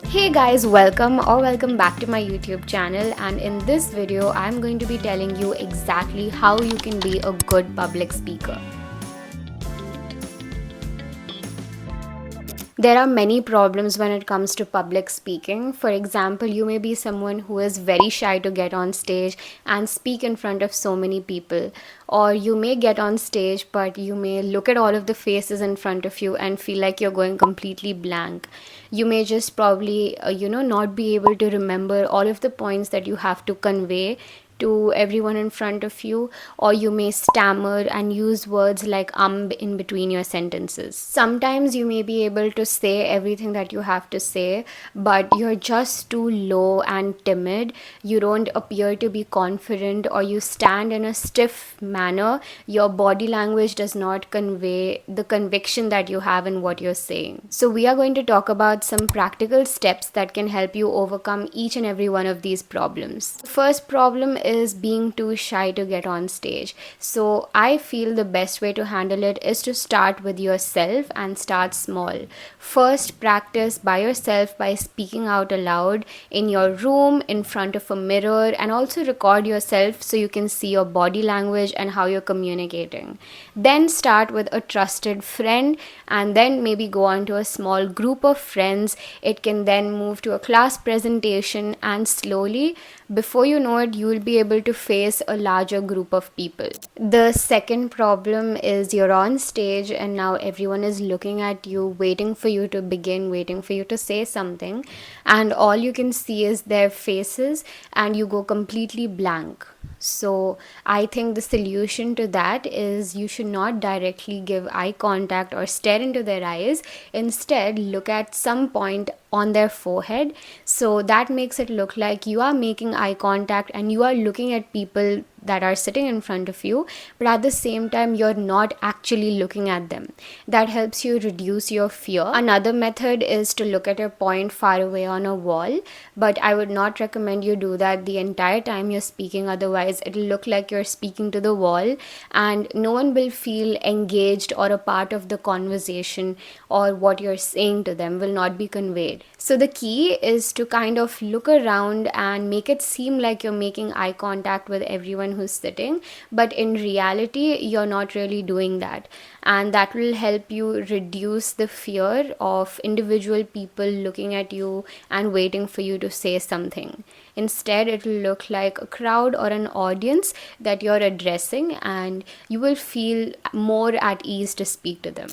Hey guys, welcome back to my YouTube channel, and in this video I'm going to be telling you exactly how you can be a good public speaker. There are many problems when it comes to public speaking. For example, you may be someone who is very shy to get on stage and speak in front of so many people. Or you may get on stage, but you may look at all of the faces in front of you and feel like you're going completely blank. You may just probably, not be able to remember all of the points that you have to convey to everyone in front of you, or you may stammer and use words like in between your sentences. Sometimes you may be able to say everything that you have to say, but you're just too low and timid. You don't appear to be confident, or you stand in a stiff manner. Your body language does not convey the conviction that you have in what you're saying. So we are going to talk about some practical steps that can help you overcome each and every one of these problems. The first problem is being too shy to get on stage. So I feel the best way to handle it is to start with yourself and start small. First, practice by yourself by speaking out aloud in your room, in front of a mirror, and also record yourself so you can see your body language and how you're communicating. Then start with a trusted friend, and then maybe go on to a small group of friends. It can then move to a class presentation, and slowly, before you know it, you will be able to face a larger group of people. The second problem is you're on stage and now everyone is looking at you, waiting for you to begin, waiting for you to say something, and all you can see is their faces and you go completely blank. So I think the solution to that is you should not directly give eye contact or stare into their eyes. Instead, look at some point on their forehead. So that makes it look like you are making eye contact and you are looking at people that are sitting in front of you, but at the same time you're not actually looking at them. That helps you reduce your fear. Another method is to look at a point far away on a wall, but I would not recommend you do that the entire time you're speaking. Otherwise it'll look like you're speaking to the wall and no one will feel engaged or a part of the conversation, or what you're saying to them will not be conveyed. So the key is to kind of look around and make it seem like you're making eye contact with everyone who's sitting, but in reality you're not really doing that, and that will help you reduce the fear of individual people looking at you and waiting for you to say something. Instead, it will look like a crowd or an audience that you're addressing, and you will feel more at ease to speak to them.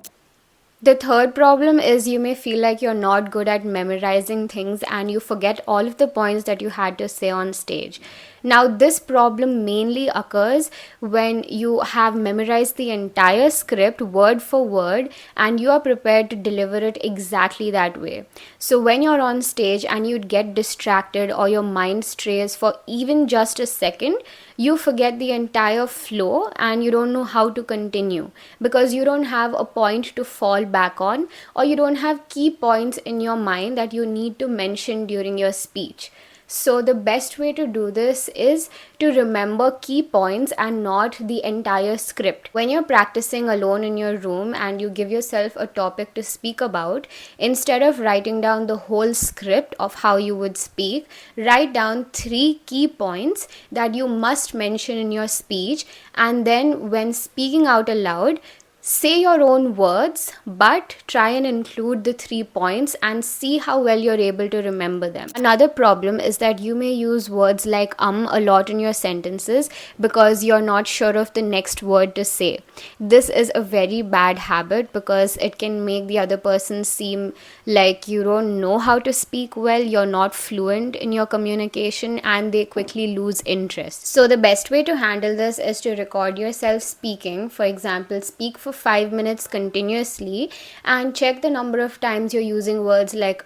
The third problem is you may feel like you're not good at memorizing things and you forget all of the points that you had to say on stage. Now, this problem mainly occurs when you have memorized the entire script word for word and you are prepared to deliver it exactly that way. So, when you're on stage and you get distracted or your mind strays for even just a second, you forget the entire flow and you don't know how to continue because you don't have a point to fall back on, or you don't have key points in your mind that you need to mention during your speech. So the best way to do this is to remember key points and not the entire script. When you're practicing alone in your room and you give yourself a topic to speak about, instead of writing down the whole script of how you would speak, write down 3 key points that you must mention in your speech, and then when speaking out aloud, say your own words, but try and include the 3 points and see how well you're able to remember them. Another problem is that you may use words like a lot in your sentences because you're not sure of the next word to say. This is a very bad habit because it can make the other person seem like you don't know how to speak well, you're not fluent in your communication, and they quickly lose interest. So the best way to handle this is to record yourself speaking. For example, speak for 5 minutes continuously and check the number of times you're using words like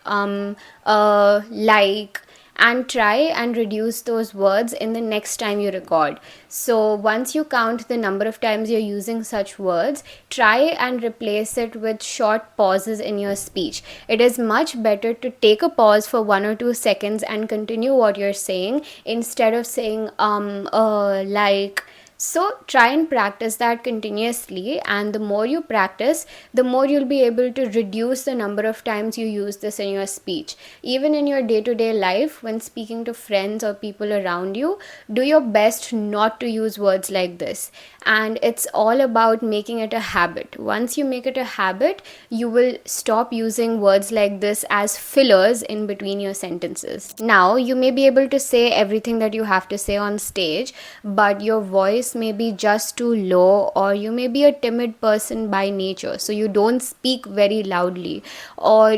like, and try and reduce those words in the next time you record. So once you count the number of times you're using such words, try and replace it with short pauses in your speech. It is much better to take a pause for 1 or 2 seconds and continue what you're saying instead of saying like, So try and practice that continuously, and the more you practice, the more you'll be able to reduce the number of times you use this in your speech. Even in your day-to-day life, when speaking to friends or people around you, do your best not to use words like this. And it's all about making it a habit. Once you make it a habit, you will stop using words like this as fillers in between your sentences. Now, you may be able to say everything that you have to say on stage, but your voice may be just too low, or you may be a timid person by nature, so you don't speak very loudly, or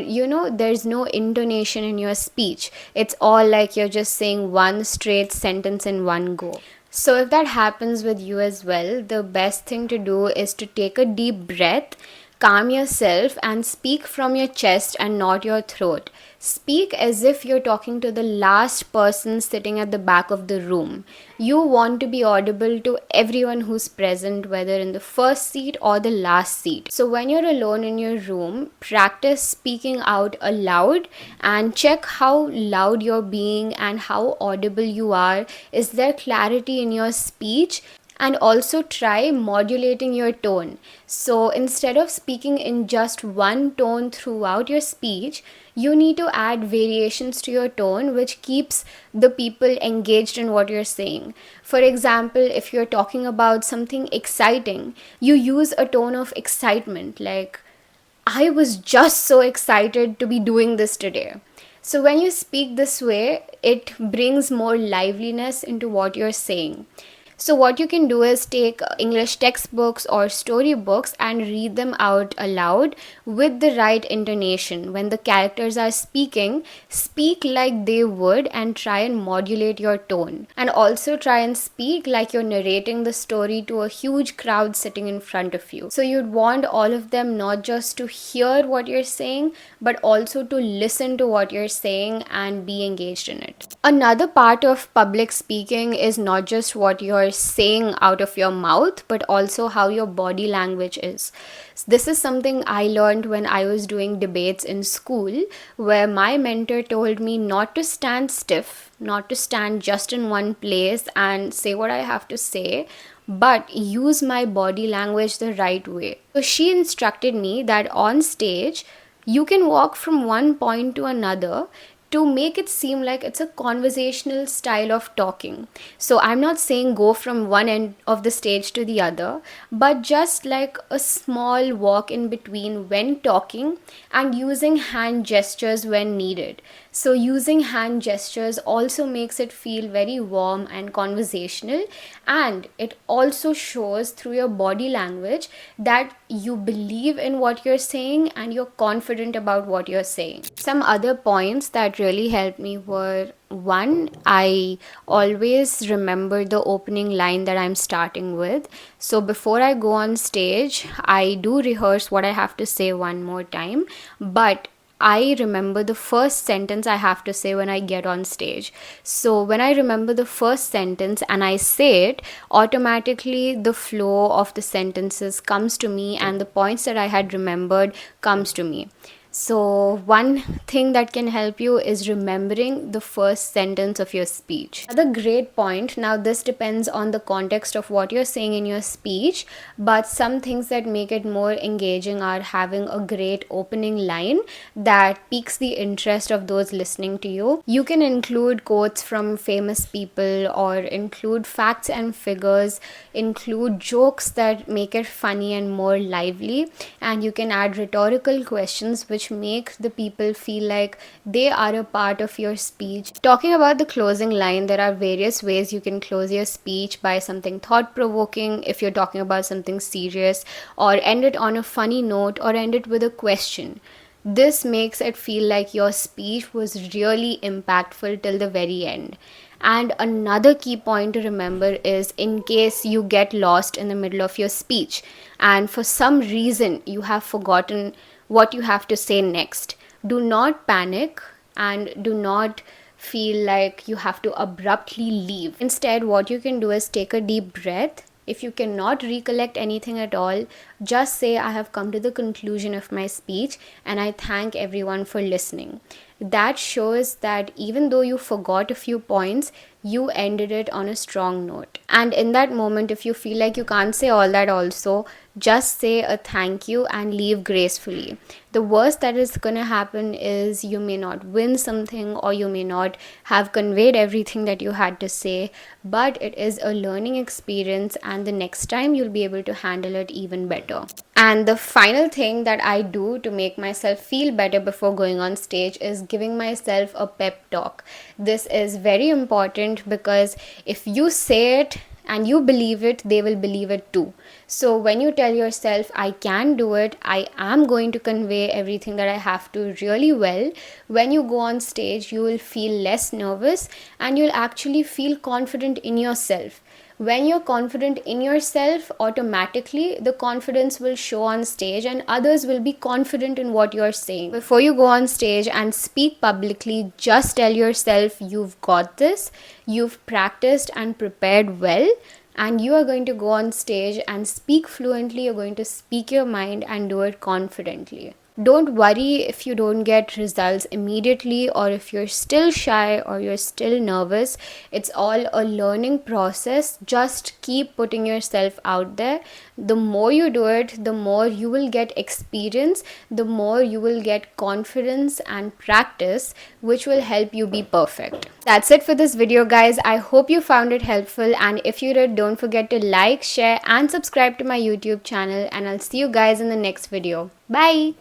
there's no intonation in your speech. It's all like you're just saying one straight sentence in one go. So if that happens with you as well, the best thing to do is to take a deep breath, calm yourself, and speak from your chest and not your throat. Speak as if you're talking to the last person sitting at the back of the room. You want to be audible to everyone who's present, whether in the first seat or the last seat. So when you're alone in your room, practice speaking out aloud and check how loud you're being and how audible you are. Is there clarity in your speech? And also try modulating your tone. So instead of speaking in just one tone throughout your speech, you need to add variations to your tone which keeps the people engaged in what you're saying. For example, if you're talking about something exciting, you use a tone of excitement, like, I was just so excited to be doing this today. So when you speak this way, it brings more liveliness into what you're saying. So what you can do is take English textbooks or storybooks and read them out aloud with the right intonation. When the characters are speaking, speak like they would and try and modulate your tone. And also try and speak like you're narrating the story to a huge crowd sitting in front of you. So you'd want all of them not just to hear what you're saying, but also to listen to what you're saying and be engaged in it. Another part of public speaking is not just what you're saying out of your mouth, but also how your body language is. This is something I learned when I was doing debates in school, where my mentor told me not to stand stiff, not to stand just in one place and say what I have to say, but use my body language the right way. So she instructed me that on stage, you can walk from one point to another to make it seem like it's a conversational style of talking. So I'm not saying go from one end of the stage to the other, but just like a small walk in between when talking and using hand gestures when needed. So using hand gestures also makes it feel very warm and conversational, and it also shows through your body language that you believe in what you're saying and you're confident about what you're saying. Some other points that really helped me were: one, I always remember the opening line that I'm starting with. So before I go on stage, I do rehearse what I have to say one more time, but I remember the first sentence I have to say when I get on stage. So when I remember the first sentence and I say it, automatically the flow of the sentences comes to me and the points that I had remembered comes to me. So one thing that can help you is remembering the first sentence of your speech. Another great point, now this depends on the context of what you're saying in your speech, but some things that make it more engaging are having a great opening line that piques the interest of those listening to you. You can include quotes from famous people, or include facts and figures, include jokes that make it funny and more lively, and you can add rhetorical questions which make the people feel like they are a part of your speech. Talking about the closing line, there are various ways you can close your speech: by something thought-provoking if you're talking about something serious, or end it on a funny note, or end it with a question. This makes it feel like your speech was really impactful till the very end. And another key point to remember is, in case you get lost in the middle of your speech and for some reason you have forgotten what you have to say next, do not panic and do not feel like you have to abruptly leave. Instead, what you can do is take a deep breath, If you cannot recollect anything at all, just say, I have come to the conclusion of my speech and I thank everyone for listening. That shows that even though you forgot a few points, you ended it on a strong note. And in that moment, if you feel like you can't say all that also, just say a thank you and leave gracefully. The worst that is gonna happen is you may not win something, or you may not have conveyed everything that you had to say, but it is a learning experience, and the next time you'll be able to handle it even better. And the final thing that I do to make myself feel better before going on stage is giving myself a pep talk. This is very important because if you say it and you believe it, they will believe it too. So when you tell yourself, I can do it, I am going to convey everything that I have to really well, when you go on stage, you will feel less nervous and you'll actually feel confident in yourself. When you're confident in yourself, automatically the confidence will show on stage and others will be confident in what you're saying. Before you go on stage and speak publicly, just tell yourself you've got this, you've practiced and prepared well, and you are going to go on stage and speak fluently. You're going to speak your mind and do it confidently. Don't worry if you don't get results immediately, or if you're still shy or you're still nervous. It's all a learning process. Just keep putting yourself out there. The more you do it, the more you will get experience, the more you will get confidence and practice, which will help you be perfect. That's it for this video, guys. I hope you found it helpful, and if you did, don't forget to like, share and subscribe to my YouTube channel, and I'll see you guys in the next video. Bye.